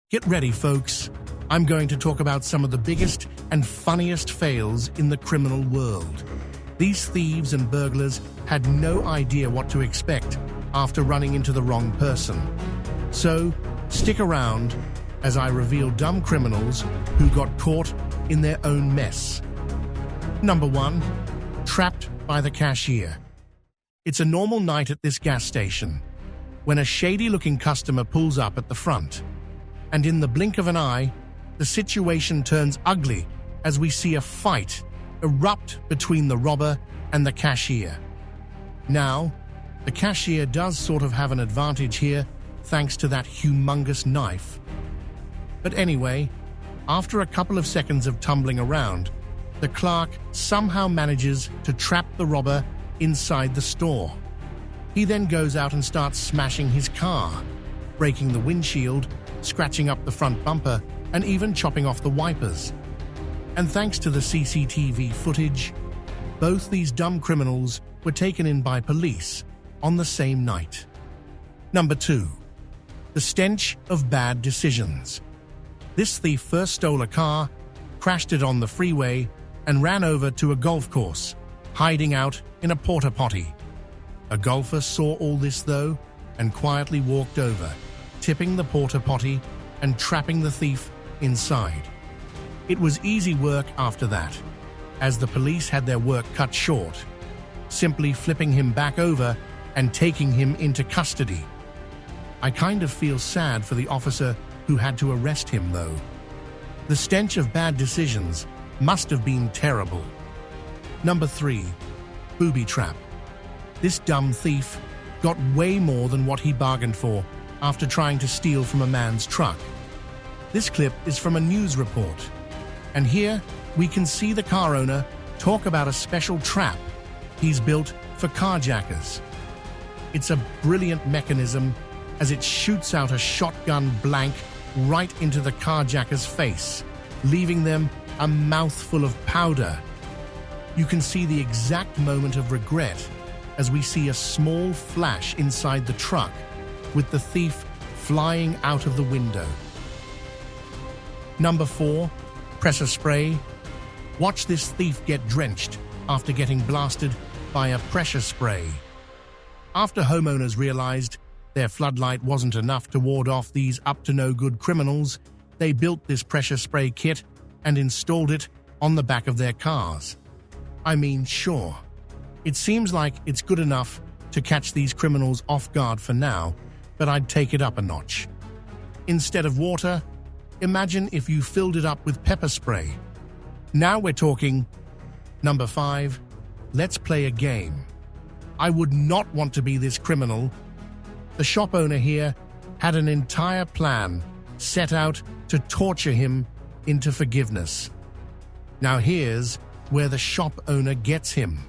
Get ready, folks. I'm going to talk about some of the biggest and funniest fails in the criminal world. These thieves and burglars had no idea what to expect after running into the wrong person. So, stick around as I reveal dumb criminals who got caught in their own mess. Number 1. Trapped by the cashier. It's a normal night at this gas station when a shady-looking customer pulls up at the front. And in the blink of an eye, the situation turns ugly as we see a fight erupt between the robber and the cashier. Now, the cashier does sort of have an advantage here thanks to that humongous knife. But anyway, after a couple of seconds of tumbling around, the clerk somehow manages to trap the robber inside the store. He then goes out and starts smashing his car, breaking the windshield, scratching up the front bumper, and even chopping off the wipers. And thanks to the CCTV footage, both these dumb criminals were taken in by police on the same night. Number 2. The stench of bad decisions. This thief first stole a car, crashed it on the freeway, and ran over to a golf course, hiding out in a porta potty. A golfer saw all this though and quietly walked over, tipping the porta potty and trapping the thief inside. It was easy work after that, as the police had their work cut short, simply flipping him back over and taking him into custody. I kind of feel sad for the officer who had to arrest him though. The stench of bad decisions must have been terrible. Number 3. Booby-trapped. This dumb thief got way more than what he bargained for after trying to steal from a man's truck. This clip is from a news report, and here we can see the car owner talk about a special trap he's built for carjackers. It's a brilliant mechanism as it shoots out a shotgun blank right into the carjacker's face, leaving them a mouthful of powder. You can see the exact moment of regret as we see a small flash inside the truck with the thief flying out of the window. Number 4. Pressure spray. Watch this thief get drenched after getting blasted by a pressure spray. After homeowners realized their floodlight wasn't enough to ward off these up-to-no-good criminals, they built this pressure spray kit and installed it on the back of their cars. I mean, sure, it seems like it's good enough to catch these criminals off guard for now, but I'd take it up a notch. Instead of water, imagine if you filled it up with pepper spray. Now we're talking. Number 5. Let's play a game. I would not want to be this criminal. The shop owner here had an entire plan set out to torture him into forgiveness. Now here's where the shop owner gets him.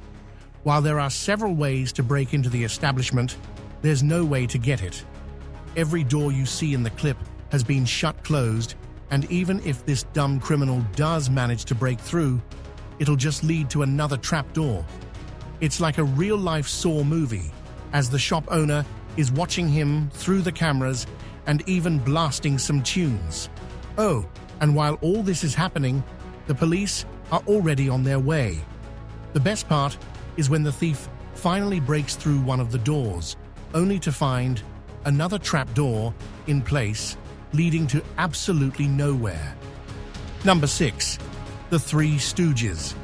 While there are several ways to break into the establishment, there's no way to get it. Every door you see in the clip has been shut closed, and even if this dumb criminal does manage to break through, it'll just lead to another trap door. It's like a real-life Saw movie, as the shop owner is watching him through the cameras and even blasting some tunes. Oh, and while all this is happening, the police are already on their way. The best part is when the thief finally breaks through one of the doors, only to find another trap door in place, leading to absolutely nowhere. Number 6. The Three Stooges.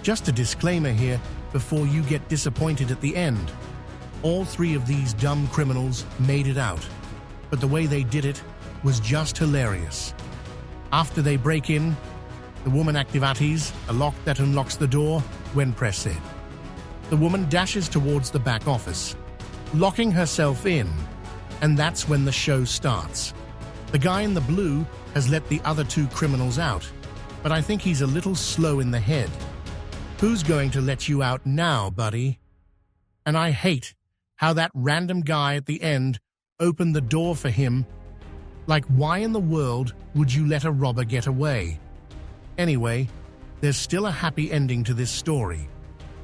Just a disclaimer here before you get disappointed at the end. All 3 of these dumb criminals made it out, but the way they did it was just hilarious. After they break in, the woman activates a lock that unlocks the door when pressed. The woman dashes towards the back office, locking herself in, and that's when the show starts. The guy in the blue has let the other 2 criminals out, but I think he's a little slow in the head. Who's going to let you out now, buddy? And I hate how that random guy at the end opened the door for him. Like, why in the world would you let a robber get away? Anyway, there's still a happy ending to this story,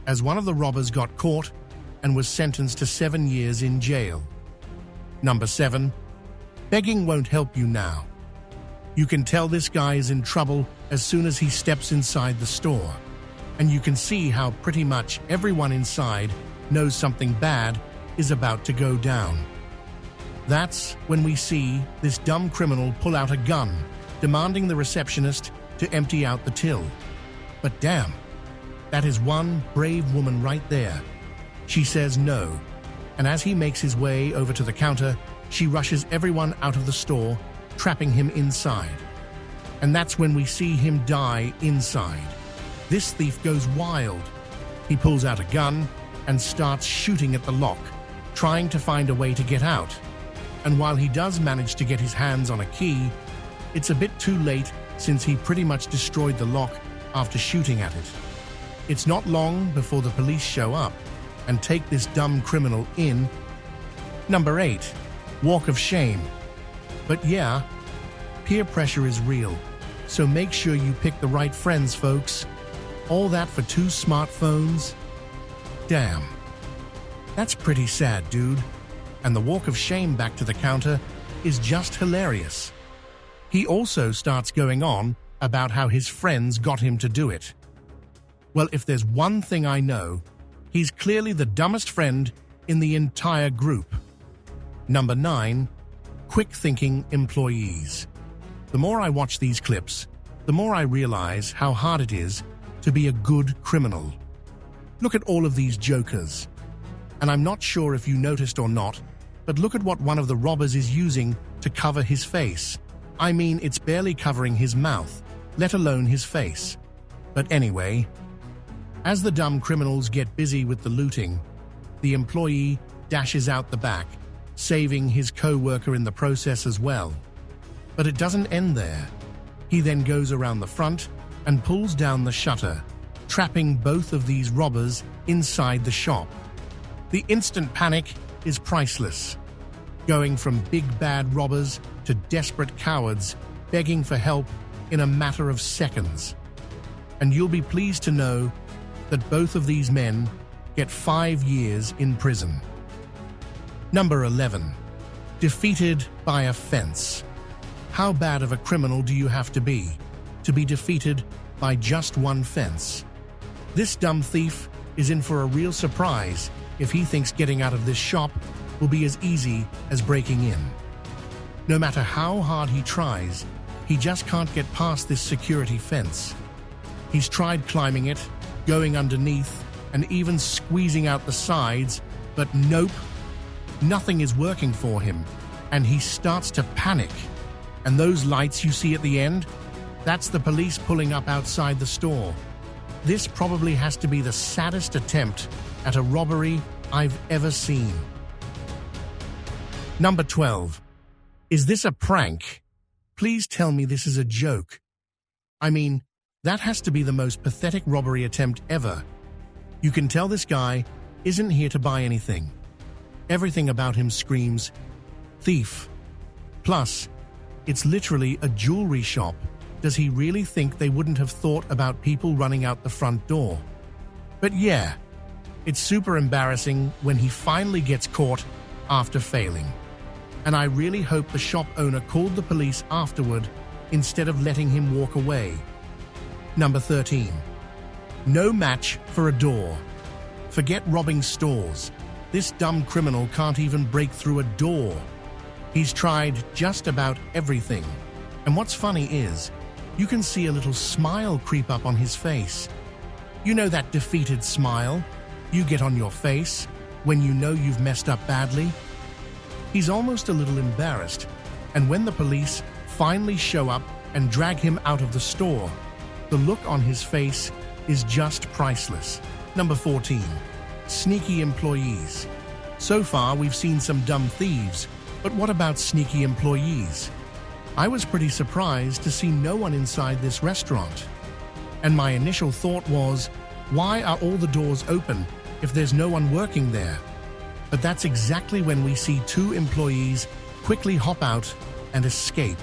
as one of the robbers got caught and was sentenced to 7 years in jail. Number 7. Begging won't help you now. You can tell this guy is in trouble as soon as he steps inside the store, and you can see how pretty much everyone inside knows something bad is about to go down. That's when we see this dumb criminal pull out a gun, demanding the receptionist to empty out the till. But damn, that is one brave woman right there. She says no, and as he makes his way over to the counter, she rushes everyone out of the store, trapping him inside. And that's when we see him die inside. This thief goes wild. He pulls out a gun and starts shooting at the lock, trying to find a way to get out. And while he does manage to get his hands on a key, it's a bit too late since he pretty much destroyed the lock after shooting at it. It's not long before the police show up and take this dumb criminal in. Number 8. Walk of shame. But yeah, peer pressure is real, so make sure you pick the right friends, folks. All that for 2 smartphones? Damn. That's pretty sad, dude. And the walk of shame back to the counter is just hilarious. He also starts going on about how his friends got him to do it. Well, if there's one thing I know, he's clearly the dumbest friend in the entire group. Number 9. Quick-thinking employees. The more I watch these clips, the more I realize how hard it is to be a good criminal. Look at all of these jokers. And I'm not sure if you noticed or not, but look at what one of the robbers is using to cover his face. I mean, it's barely covering his mouth, let alone his face. But anyway, as the dumb criminals get busy with the looting, the employee dashes out the back, saving his co-worker in the process as well. But it doesn't end there. He then goes around the front and pulls down the shutter, trapping both of these robbers inside the shop. The instant panic is priceless, going from big bad robbers to desperate cowards begging for help in a matter of seconds. And you'll be pleased to know that both of these men get 5 years in prison. Number 11. Defeated by a fence. How bad of a criminal do you have to be defeated by just one fence? This dumb thief is in for a real surprise if he thinks getting out of this shop will be as easy as breaking in. No matter how hard he tries, he just can't get past this security fence. He's tried climbing it, going underneath, and even squeezing out the sides, but nope, nothing is working for him, and he starts to panic. And those lights you see at the end, that's the police pulling up outside the store. This probably has to be the saddest attempt at a robbery I've ever seen. Number 12. Is this a prank? Please tell me this is a joke. I mean, that has to be the most pathetic robbery attempt ever. You can tell this guy isn't here to buy anything. Everything about him screams thief. Plus, it's literally a jewelry shop. Does he really think they wouldn't have thought about people running out the front door? But yeah, it's super embarrassing when he finally gets caught after failing. And I really hope the shop owner called the police afterward instead of letting him walk away. Number 13. No match for a door. Forget robbing stores. This dumb criminal can't even break through a door. He's tried just about everything. And what's funny is, you can see a little smile creep up on his face. You know that defeated smile you get on your face when you know you've messed up badly? He's almost a little embarrassed, and when the police finally show up and drag him out of the store, the look on his face is just priceless. Number 14. Sneaky employees. So far, we've seen some dumb thieves, but what about sneaky employees? I was pretty surprised to see no one inside this restaurant. And my initial thought was, why are all the doors open if there's no one working there? But that's exactly when we see 2 employees quickly hop out and escape.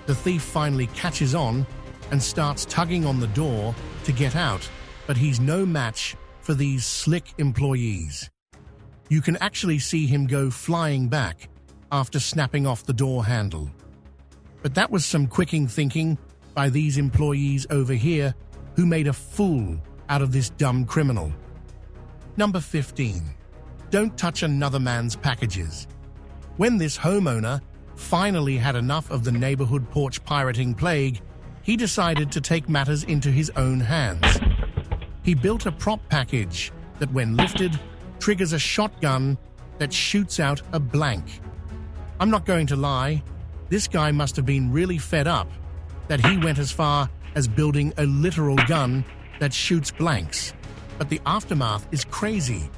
The thief finally catches on and starts tugging on the door to get out, but he's no match for these slick employees. You can actually see him go flying back after snapping off the door handle. But that was some quicking thinking by these employees over here who made a fool out of this dumb criminal. Number 15. Don't touch another man's packages. When this homeowner finally had enough of the neighborhood porch pirating plague, he decided to take matters into his own hands. He built a prop package that, when lifted, triggers a shotgun that shoots out a blank. I'm not going to lie, this guy must have been really fed up that he went as far as building a literal gun that shoots blanks. But the aftermath is crazy.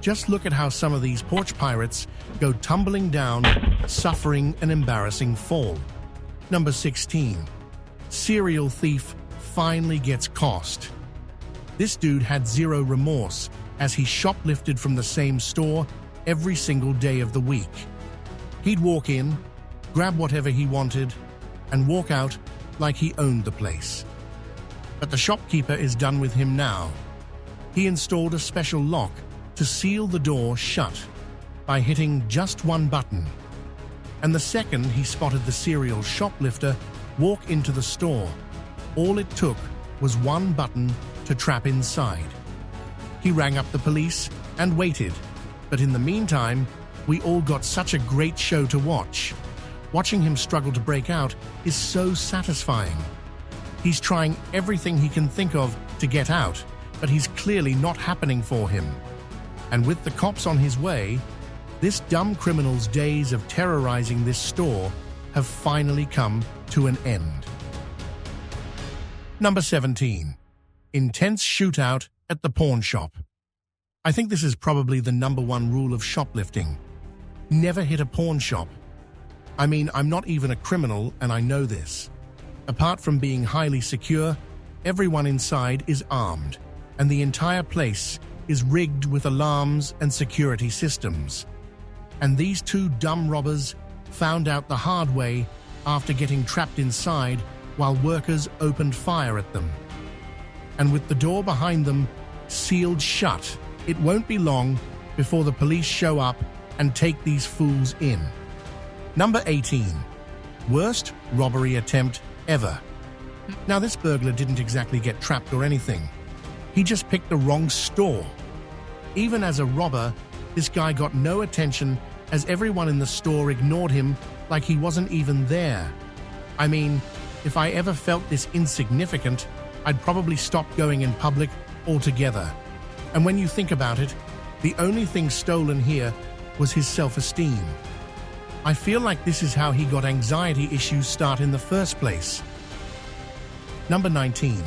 Just look at how some of these porch pirates go tumbling down, suffering an embarrassing fall. Number 16. Serial thief finally gets caught. This dude had zero remorse as he shoplifted from the same store every single day of the week. He'd walk in, grab whatever he wanted, and walk out like he owned the place. But the shopkeeper is done with him now. He installed a special lock to seal the door shut by hitting just one button. And the second he spotted the serial shoplifter walk into the store, all it took was one button to trap inside. He rang up the police and waited, but in the meantime, we all got such a great show to watch. Watching him struggle to break out is so satisfying. He's trying everything he can think of to get out, but he's clearly not happening for him. And with the cops on his way, this dumb criminal's days of terrorizing this store have finally come to an end. Number 17. Intense shootout at the pawn shop. I think this is probably the number one rule of shoplifting. Never hit a pawn shop. I mean, I'm not even a criminal and I know this. Apart from being highly secure, everyone inside is armed, and the entire place is rigged with alarms and security systems. And these two dumb robbers found out the hard way after getting trapped inside while workers opened fire at them. And with the door behind them sealed shut, it won't be long before the police show up and take these fools in. Number 18. Worst robbery attempt ever. Now, this burglar didn't exactly get trapped or anything. He just picked the wrong store. Even as a robber, this guy got no attention as everyone in the store ignored him like he wasn't even there. I mean, if I ever felt this insignificant, I'd probably stop going in public altogether. And when you think about it, the only thing stolen here was his self-esteem. I feel like this is how he got anxiety issues start in the first place. Number 19.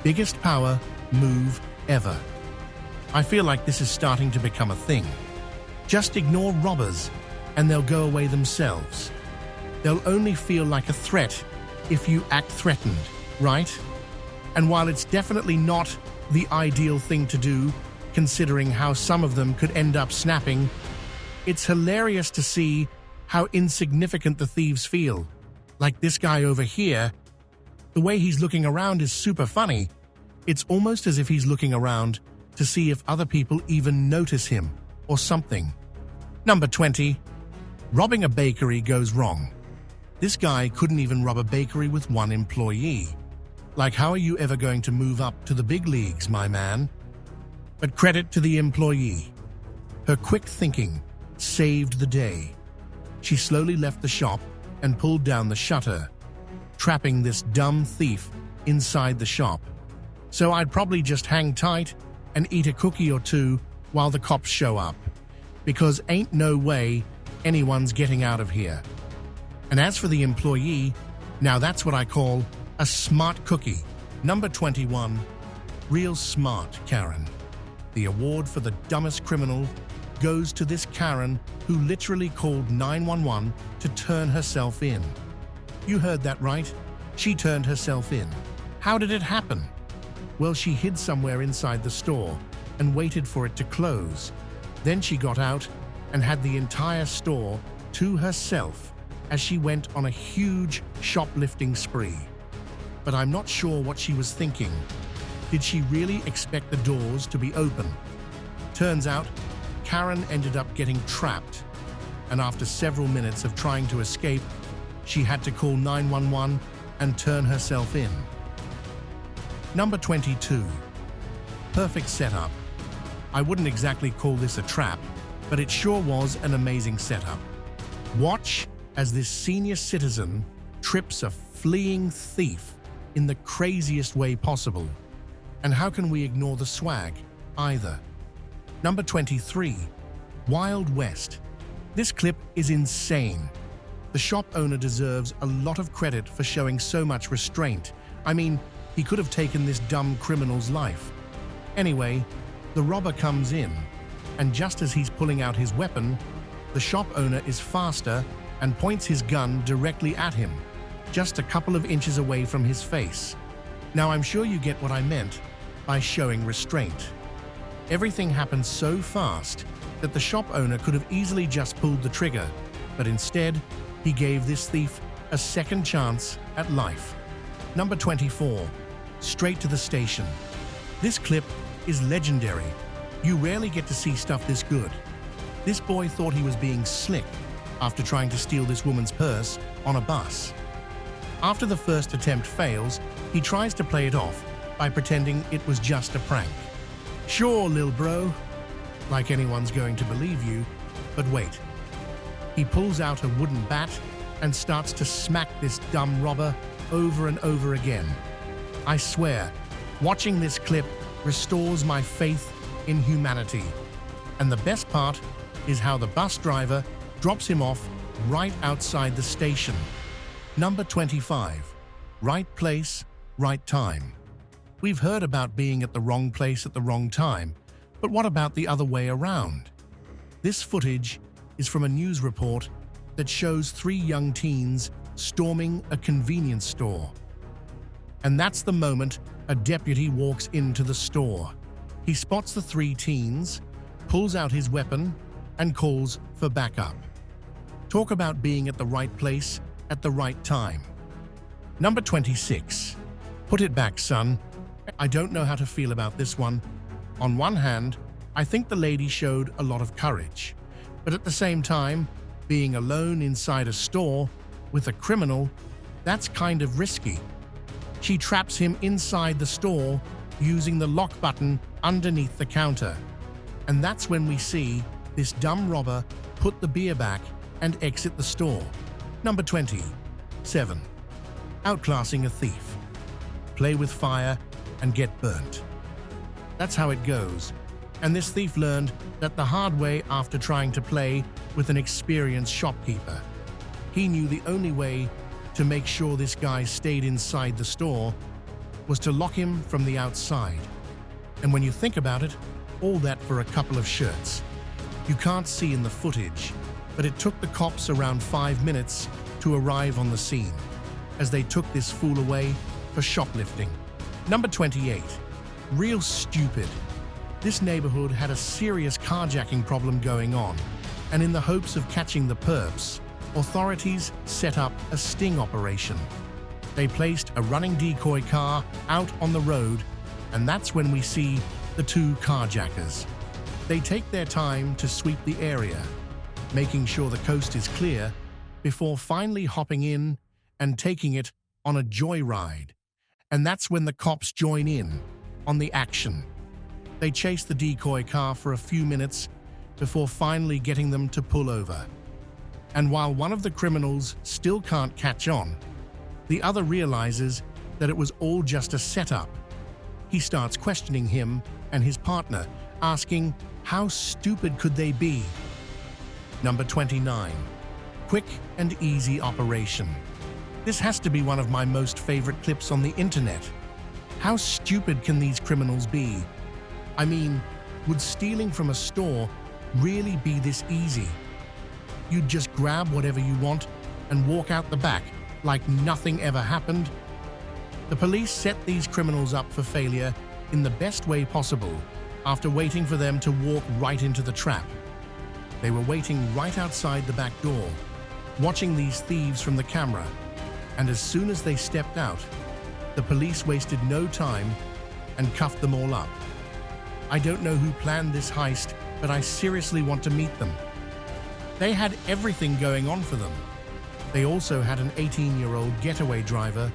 Biggest power move ever. I feel like this is starting to become a thing. Just ignore robbers, and they'll go away themselves. They'll only feel like a threat if you act threatened, right? And while it's definitely not the ideal thing to do, considering how some of them could end up snapping, it's hilarious to see how insignificant the thieves feel. Like this guy over here, the way he's looking around is super funny. It's almost as if he's looking around to see if other people even notice him or something. Number 20. Robbing a bakery goes wrong. This guy couldn't even rob a bakery with one employee. Like, how are you ever going to move up to the big leagues, my man? But credit to the employee. Her quick thinking saved the day. She slowly left the shop and pulled down the shutter, trapping this dumb thief inside the shop. So I'd probably just hang tight and eat a cookie or two while the cops show up, because ain't no way anyone's getting out of here. And as for the employee, now that's what I call a smart cookie. Number 21. Real smart Karen. The award for the dumbest criminal goes to this Karen who literally called 911 to turn herself in. You heard that right. She turned herself in. How did it happen? Well, she hid somewhere inside the store and waited for it to close. Then she got out and had the entire store to herself as she went on a huge shoplifting spree. But I'm not sure what she was thinking. Did she really expect the doors to be open? Turns out, Karen ended up getting trapped, and after several minutes of trying to escape, she had to call 911 and turn herself in. Number 22. Perfect setup. I wouldn't exactly call this a trap, but it sure was an amazing setup. Watch as this senior citizen trips a fleeing thief in the craziest way possible. And how can we ignore the swag either? Number 23. Wild West. This clip is insane. The shop owner deserves a lot of credit for showing so much restraint. I mean, he could have taken this dumb criminal's life. Anyway, the robber comes in, and just as he's pulling out his weapon, the shop owner is faster and points his gun directly at him, just a couple of inches away from his face. Now, I'm sure you get what I meant by showing restraint. Everything happened so fast that the shop owner could have easily just pulled the trigger, but instead, he gave this thief a second chance at life. Number 24. Straight to the station. This clip is legendary. You rarely get to see stuff this good. This boy thought he was being slick after trying to steal this woman's purse on a bus. After the first attempt fails, he tries to play it off by pretending it was just a prank. Sure, lil bro, like anyone's going to believe you, but wait. He pulls out a wooden bat and starts to smack this dumb robber over and over again. I swear, watching this clip restores my faith in humanity. And the best part is how the bus driver drops him off right outside the station. Number 25. Right place, right time. We've heard about being at the wrong place at the wrong time, but what about the other way around? This footage is from a news report that shows 3 young teens storming a convenience store. And that's the moment a deputy walks into the store. He spots the 3 teens, pulls out his weapon, and calls for backup. Talk about being at the right place at the right time. Number 26. Put it back, son. I don't know how to feel about this one. On one hand, I think the lady showed a lot of courage. But at the same time, being alone inside a store with a criminal, that's kind of risky. She traps him inside the store using the lock button underneath the counter. And that's when we see this dumb robber put the beer back and exit the store. Number 27. Outclassing a thief. Play with fire and get burnt. That's how it goes. And this thief learned that the hard way after trying to play with an experienced shopkeeper. He knew the only way to make sure this guy stayed inside the store was to lock him from the outside. And when you think about it, all that for a couple of shirts. You can't see in the footage, but it took the cops around 5 minutes to arrive on the scene as they took this fool away for shoplifting. Number 28. Real stupid. This neighborhood had a serious carjacking problem going on, and in the hopes of catching the perps, authorities set up a sting operation. They placed a running decoy car out on the road, and that's when we see the 2 carjackers. They take their time to sweep the area, making sure the coast is clear, before finally hopping in and taking it on a joyride. And that's when the cops join in on the action. They chase the decoy car for a few minutes before finally getting them to pull over. And while one of the criminals still can't catch on, the other realizes that it was all just a setup. He starts questioning him and his partner, asking how stupid could they be? Number 29. Quick and easy operation. This has to be one of my most favorite clips on the internet. How stupid can these criminals be? I mean, would stealing from a store really be this easy? You'd just grab whatever you want and walk out the back like nothing ever happened? The police set these criminals up for failure in the best way possible after waiting for them to walk right into the trap. They were waiting right outside the back door, watching these thieves from the camera, and as soon as they stepped out, the police wasted no time and cuffed them all up. I don't know who planned this heist, but I seriously want to meet them. They had everything going on for them. They also had an 18-year-old getaway driver,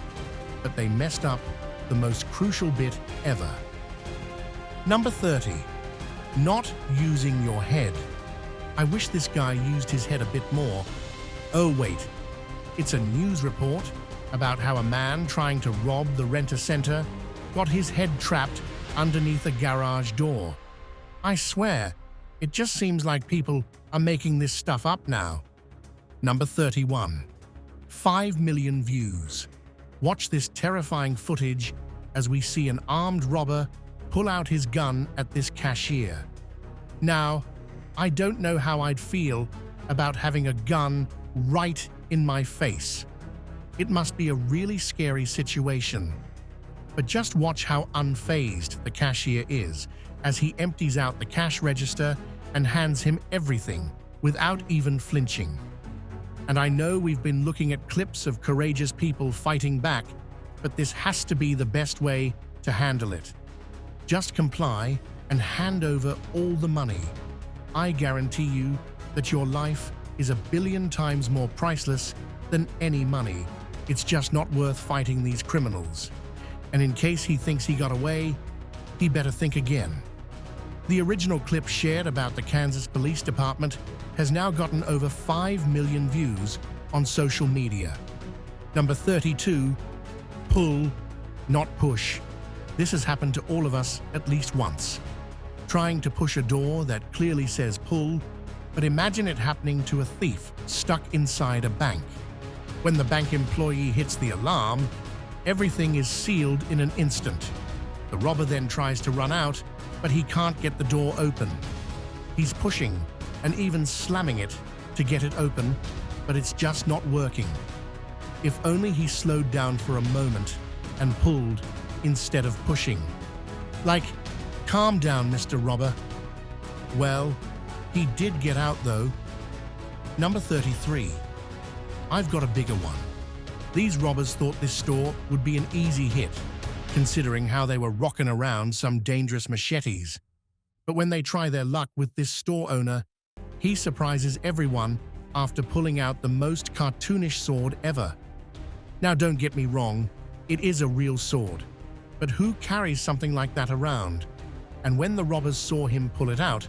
but they messed up the most crucial bit ever. Number 30. Not using your head. I wish this guy used his head a bit more. Oh wait, it's a news report about how a man trying to rob the rent-a-center got his head trapped underneath a garage door. I swear, it just seems like people are making this stuff up now. Number 31. 5 million views. Watch this terrifying footage as we see an armed robber pull out his gun at this cashier. Now, I don't know how I'd feel about having a gun right in my face. It must be a really scary situation. But just watch how unfazed the cashier is as he empties out the cash register and hands him everything without even flinching. And I know we've been looking at clips of courageous people fighting back, but this has to be the best way to handle it. Just comply and hand over all the money. I guarantee you that your life is 1 billion times more priceless than any money. It's just not worth fighting these criminals. And in case he thinks he got away, he better think again. The original clip shared about the Kansas Police Department has now gotten over 5 million views on social media. Number 32. Pull, not push. This has happened to all of us at least once. Trying to push a door that clearly says pull, but imagine it happening to a thief stuck inside a bank. When the bank employee hits the alarm, everything is sealed in an instant. The robber then tries to run out, but he can't get the door open. He's pushing and even slamming it to get it open, but it's just not working. If only he slowed down for a moment and pulled instead of pushing. Like, calm down, Mr. Robber. Well, he did get out though. Number 33. I've got a bigger one. These robbers thought this store would be an easy hit, considering how they were rocking around some dangerous machetes. But when they try their luck with this store owner, he surprises everyone after pulling out the most cartoonish sword ever. Now don't get me wrong, it is a real sword. But who carries something like that around? And when the robbers saw him pull it out,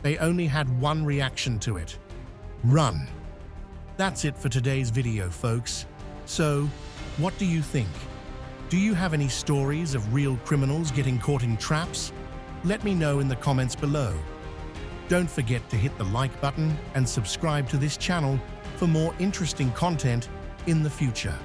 they only had one reaction to it: run. That's it for today's video, folks. So, what do you think? Do you have any stories of real criminals getting caught in traps? Let me know in the comments below. Don't forget to hit the like button and subscribe to this channel for more interesting content in the future.